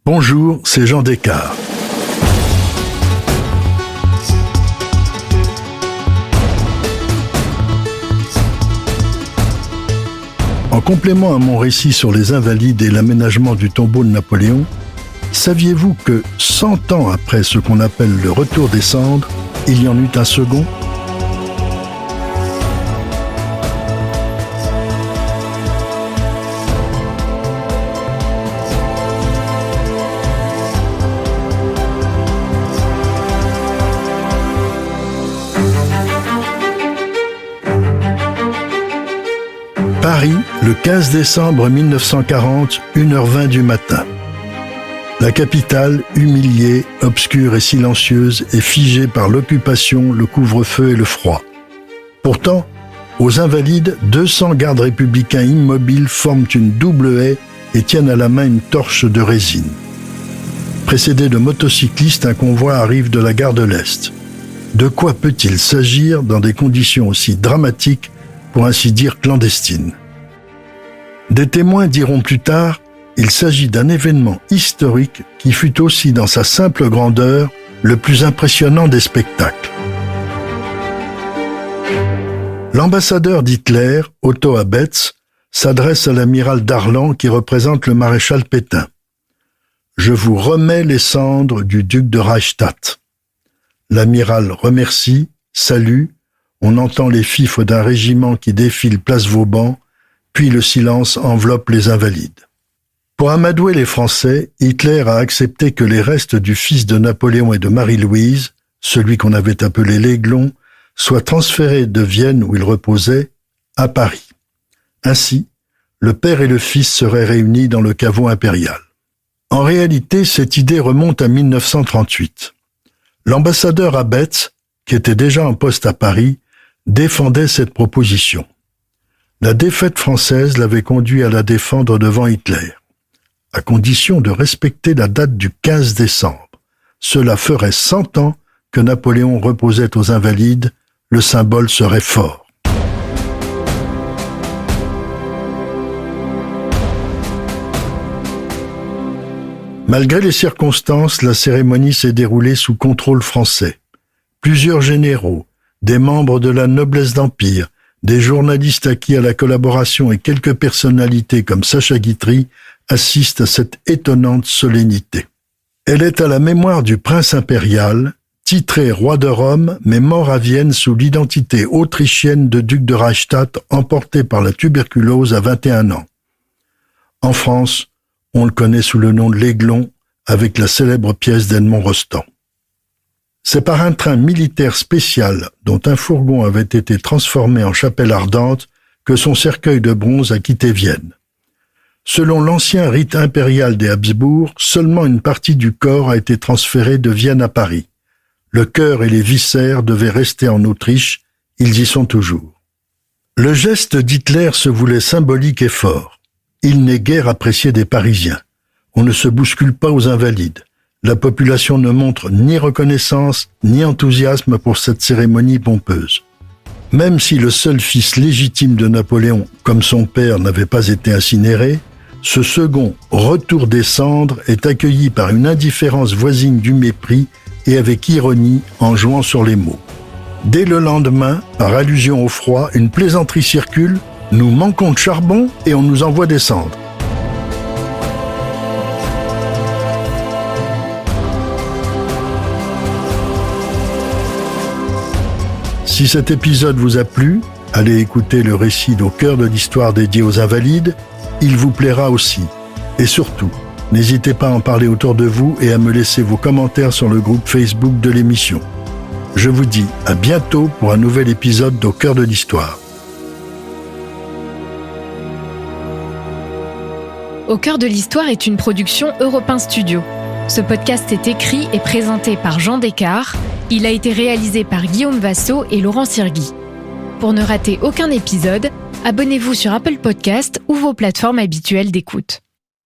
Bonjour, c'est Jean Descartes. En complément à mon récit sur les Invalides et l'aménagement du tombeau de Napoléon, saviez-vous que 100 ans après ce qu'on appelle le retour des cendres, il y en eut un second ? Paris, le 15 décembre 1940, 1h20 du matin. La capitale, humiliée, obscure et silencieuse, est figée par l'occupation, le couvre-feu et le froid. Pourtant, aux Invalides, 200 gardes républicains immobiles forment une double haie et tiennent à la main une torche de résine. Précédé de motocyclistes, un convoi arrive de la gare de l'Est. De quoi peut-il s'agir dans des conditions aussi dramatiques, pour ainsi dire clandestines? Des témoins diront plus tard, il s'agit d'un événement historique qui fut aussi dans sa simple grandeur le plus impressionnant des spectacles. L'ambassadeur d'Hitler, Otto Abetz, s'adresse à l'amiral Darlan qui représente le maréchal Pétain. « Je vous remets les cendres du duc de Reichstadt. » L'amiral remercie, salue, on entend les fifres d'un régiment qui défile place Vauban, puis le silence enveloppe les Invalides. Pour amadouer les Français, Hitler a accepté que les restes du fils de Napoléon et de Marie-Louise, celui qu'on avait appelé l'Aiglon, soient transférés de Vienne où il reposait, à Paris. Ainsi, le père et le fils seraient réunis dans le caveau impérial. En réalité, cette idée remonte à 1938. L'ambassadeur Abetz, qui était déjà en poste à Paris, défendait cette proposition. La défaite française l'avait conduit à la défendre devant Hitler, à condition de respecter la date du 15 décembre. Cela ferait 100 ans que Napoléon reposait aux Invalides, le symbole serait fort. Malgré les circonstances, la cérémonie s'est déroulée sous contrôle français. Plusieurs généraux, des membres de la noblesse d'Empire, des journalistes acquis à la collaboration et quelques personnalités comme Sacha Guitry assistent à cette étonnante solennité. Elle est à la mémoire du prince impérial, titré roi de Rome, mais mort à Vienne sous l'identité autrichienne de duc de Reichstadt, emporté par la tuberculose à 21 ans. En France, on le connaît sous le nom de l'Aiglon, avec la célèbre pièce d'Edmond Rostand. C'est par un train militaire spécial dont un fourgon avait été transformé en chapelle ardente que son cercueil de bronze a quitté Vienne. Selon l'ancien rite impérial des Habsbourg, seulement une partie du corps a été transférée de Vienne à Paris. Le cœur et les viscères devaient rester en Autriche, ils y sont toujours. Le geste d'Hitler se voulait symbolique et fort. Il n'est guère apprécié des Parisiens. On ne se bouscule pas aux Invalides. La population ne montre ni reconnaissance ni enthousiasme pour cette cérémonie pompeuse. Même si le seul fils légitime de Napoléon, comme son père, n'avait pas été incinéré, ce second retour des cendres est accueilli par une indifférence voisine du mépris et avec ironie en jouant sur les mots. Dès le lendemain, par allusion au froid, une plaisanterie circule « Nous manquons de charbon et on nous envoie des cendres ». Si cet épisode vous a plu, allez écouter le récit d'Au cœur de l'histoire dédié aux Invalides, il vous plaira aussi. Et surtout, n'hésitez pas à en parler autour de vous et à me laisser vos commentaires sur le groupe Facebook de l'émission. Je vous dis à bientôt pour un nouvel épisode d'Au cœur de l'histoire. Au cœur de l'histoire est une production Europe 1 Studio. Ce podcast est écrit et présenté par Jean Descartes. Il a été réalisé par Guillaume Vassaux et Laurent Sirgui. Pour ne rater aucun épisode, abonnez-vous sur Apple Podcast ou vos plateformes habituelles d'écoute.